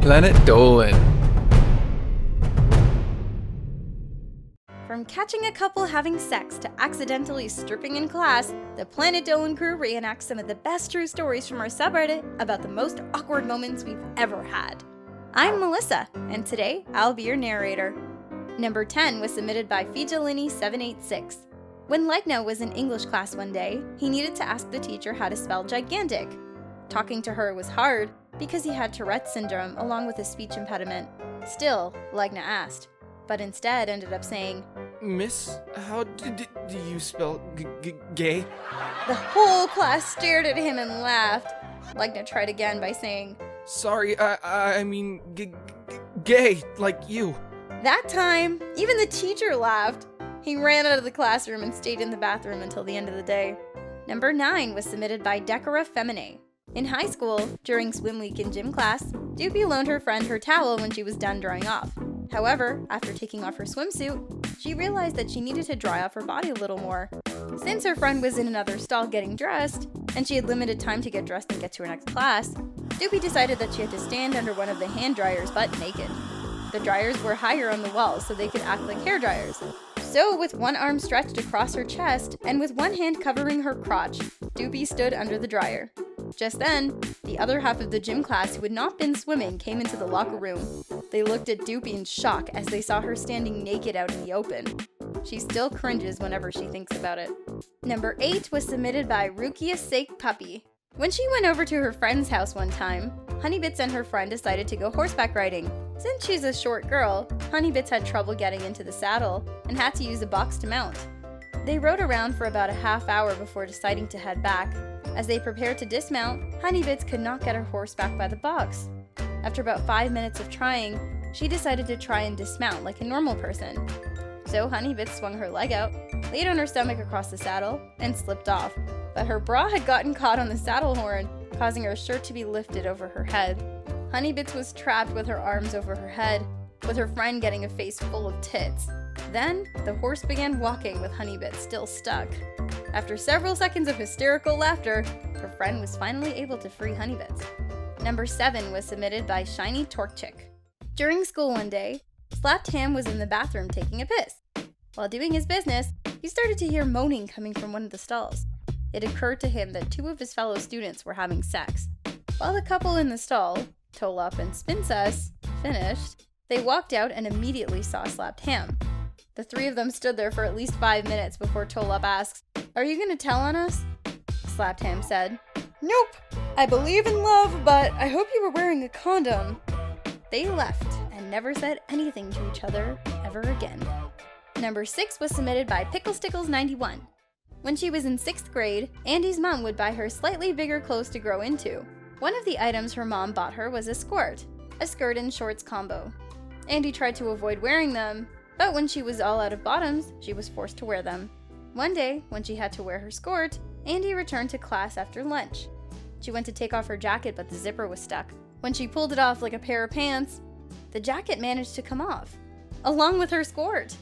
Planet Dolan. From catching a couple having sex to accidentally stripping in class, the Planet Dolan crew reenacts some of the best true stories from our subreddit about the most awkward moments we've ever had. I'm Melissa, and today I'll be your narrator. Number 10 was submitted by Fijalini786. When Legno was in English class one day, he needed to ask the teacher how to spell gigantic. Talking to her was hard because he had Tourette's syndrome along with a speech impediment. Still, Legna asked, but instead ended up saying, Miss, how do you spell gay? The whole class stared at him and laughed. Legna tried again by saying, Sorry, I mean gay, like you. That time, even the teacher laughed. He ran out of the classroom and stayed in the bathroom until the end of the day. Number 9 was submitted by DECORAFeminae. In high school, during swim week in gym class, Doopy loaned her friend her towel when she was done drying off. However, after taking off her swimsuit, she realized that she needed to dry off her body a little more. Since her friend was in another stall getting dressed, and she had limited time to get dressed and get to her next class, Doopy decided that she had to stand under one of the hand dryers butt naked. The dryers were higher on the wall so they could act like hair dryers. So, with one arm stretched across her chest and with one hand covering her crotch, Doopy stood under the dryer. Just then, the other half of the gym class who had not been swimming came into the locker room. They looked at Doopy in shock as they saw her standing naked out in the open. She still cringes whenever she thinks about it. Number 8 was submitted by RukiaSaixPuppy. When she went over to her friend's house one time, Honeybits and her friend decided to go horseback riding. Since she's a short girl, Honeybits had trouble getting into the saddle and had to use a box to mount. They rode around for about a half hour before deciding to head back. As they prepared to dismount, Honeybits could not get her horse back by the box. After about 5 minutes of trying, she decided to try and dismount like a normal person. So Honeybits swung her leg out, laid on her stomach across the saddle, and slipped off. But her bra had gotten caught on the saddle horn, causing her shirt to be lifted over her head. Honeybits was trapped with her arms over her head, with her friend getting a face full of tits. Then, the horse began walking with Honeybits still stuck. After several seconds of hysterical laughter, her friend was finally able to free Honeybits. Number 7 was submitted by Shiny-torchic. During school one day, Slapped Ham was in the bathroom taking a piss. While doing his business, he started to hear moaning coming from one of the stalls. It occurred to him that 2 of his fellow students were having sex. While the couple in the stall, Tolop and Spinsus, finished, they walked out and immediately saw Slapped Ham. The 3 of them stood there for at least 5 minutes before Tolop asks, "Are you gonna tell on us?" Slapped Ham said, "Nope, I believe in love, but I hope you were wearing a condom." They left and never said anything to each other ever again. Number 6 was submitted by PickleStickles91. When she was in 6th grade, Andy's mom would buy her slightly bigger clothes to grow into. One of the items her mom bought her was a skirt and shorts combo. Andy tried to avoid wearing them, but when she was all out of bottoms, she was forced to wear them. One day, when she had to wear her skirt, Andy returned to class after lunch. She went to take off her jacket, but the zipper was stuck. When she pulled it off like a pair of pants, the jacket managed to come off, along with her skirt.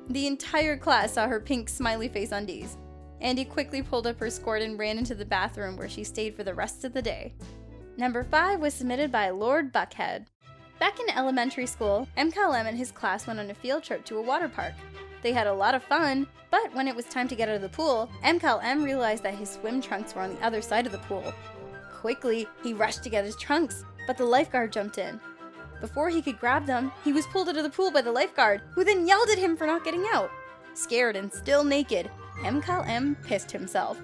The entire class saw her pink smiley face undies. Andy quickly pulled up her skirt and ran into the bathroom where she stayed for the rest of the day. Number 5 was submitted by Lord Buckhead. Back in elementary school, MCalM and his class went on a field trip to a water park. They had a lot of fun, but when it was time to get out of the pool, MCalM realized that his swim trunks were on the other side of the pool. Quickly, he rushed to get his trunks, but the lifeguard jumped in. Before he could grab them, he was pulled out of the pool by the lifeguard, who then yelled at him for not getting out. Scared and still naked, MCalM pissed himself,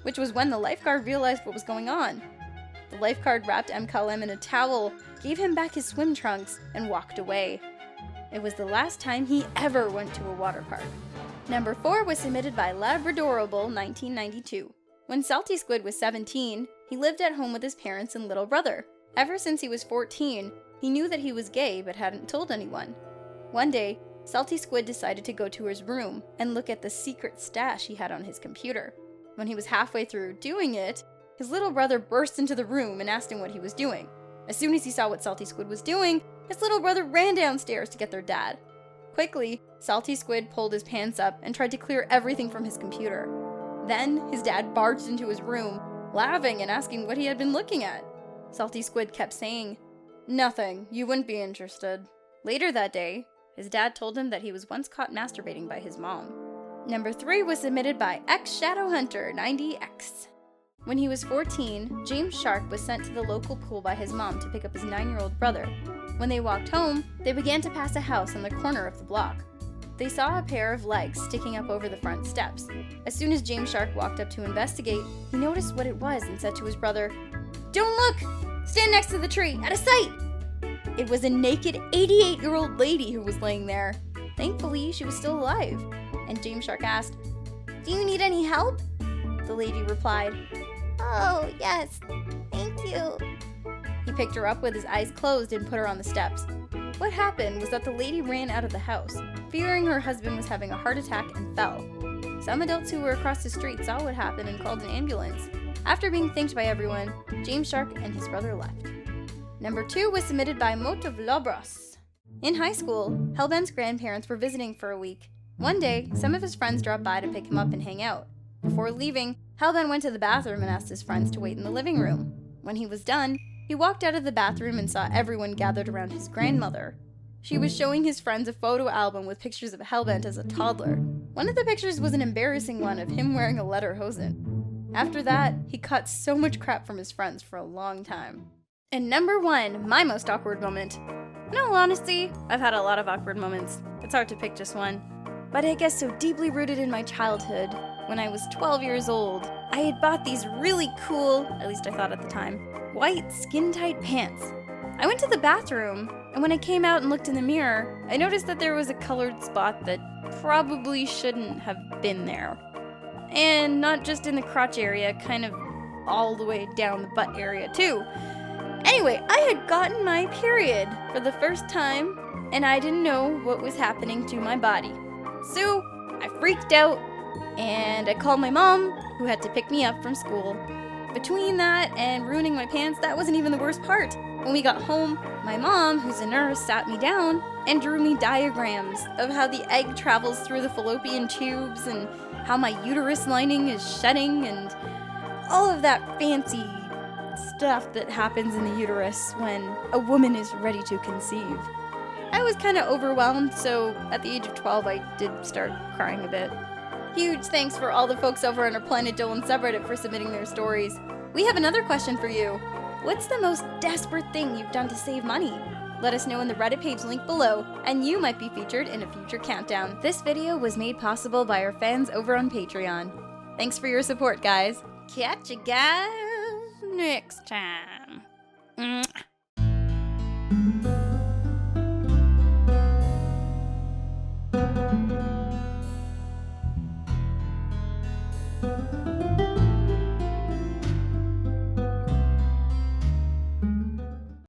which was when the lifeguard realized what was going on. The lifeguard wrapped MCalM in a towel, gave him back his swim trunks, and walked away. It was the last time he ever went to a water park. Number 4 was submitted by Labradorable1992. When Salty Squid was 17, he lived at home with his parents and little brother. Ever since he was 14, he knew that he was gay but hadn't told anyone. One day, Salty Squid decided to go to his room and look at the secret stash he had on his computer. When he was halfway through doing it, his little brother burst into the room and asked him what he was doing. As soon as he saw what Salty Squid was doing, his little brother ran downstairs to get their dad. Quickly, Salty Squid pulled his pants up and tried to clear everything from his computer. Then, his dad barged into his room, laughing and asking what he had been looking at. Salty Squid kept saying, Nothing. You wouldn't be interested. Later that day, his dad told him that he was once caught masturbating by his mom. Number 3 was submitted by X-Shadowhunter90X. When he was 14, James Shark was sent to the local pool by his mom to pick up his 9-year-old brother. When they walked home, they began to pass a house on the corner of the block. They saw a pair of legs sticking up over the front steps. As soon as James Shark walked up to investigate, he noticed what it was and said to his brother, "Don't look! Stand next to the tree, out of sight!" It was a naked 88-year-old lady who was laying there. Thankfully, she was still alive. And James Shark asked, "Do you need any help?" The lady replied, "Oh, yes, thank you." He picked her up with his eyes closed and put her on the steps. What happened was that the lady ran out of the house, fearing her husband was having a heart attack, and fell. Some adults who were across the street saw what happened and called an ambulance. After being thanked by everyone, James Shark and his brother left. Number 2 was submitted by Mote-of-lobross. In high school, Hellben's grandparents were visiting for a week. One day, some of his friends dropped by to pick him up and hang out. Before leaving, Hellben went to the bathroom and asked his friends to wait in the living room. When he was done, he walked out of the bathroom and saw everyone gathered around his grandmother. She was showing his friends a photo album with pictures of Hellbent as a toddler. One of the pictures was an embarrassing one of him wearing a lederhosen. After that, he caught so much crap from his friends for a long time. And number 1, my most awkward moment. In all honesty, I've had a lot of awkward moments. It's hard to pick just one. But I guess so deeply rooted in my childhood, when I was 12 years old, I had bought these really cool, at least I thought at the time, white skin-tight pants. I went to the bathroom, and when I came out and looked in the mirror, I noticed that there was a colored spot that probably shouldn't have been there. And not just in the crotch area, kind of all the way down the butt area too. Anyway, I had gotten my period for the first time, and I didn't know what was happening to my body. So, I freaked out, and I called my mom, who had to pick me up from school. Between that and ruining my pants, that wasn't even the worst part. When we got home, my mom, who's a nurse, sat me down and drew me diagrams of how the egg travels through the fallopian tubes and how my uterus lining is shedding and all of that fancy stuff that happens in the uterus when a woman is ready to conceive. I was kind of overwhelmed, so at the age of 12, I did start crying a bit. Huge thanks for all the folks over on our Planet Dolan subreddit for submitting their stories. We have another question for you. What's the most desperate thing you've done to save money? Let us know in the Reddit page linked below, and you might be featured in a future countdown. This video was made possible by our fans over on Patreon. Thanks for your support, guys. Catch you guys next time.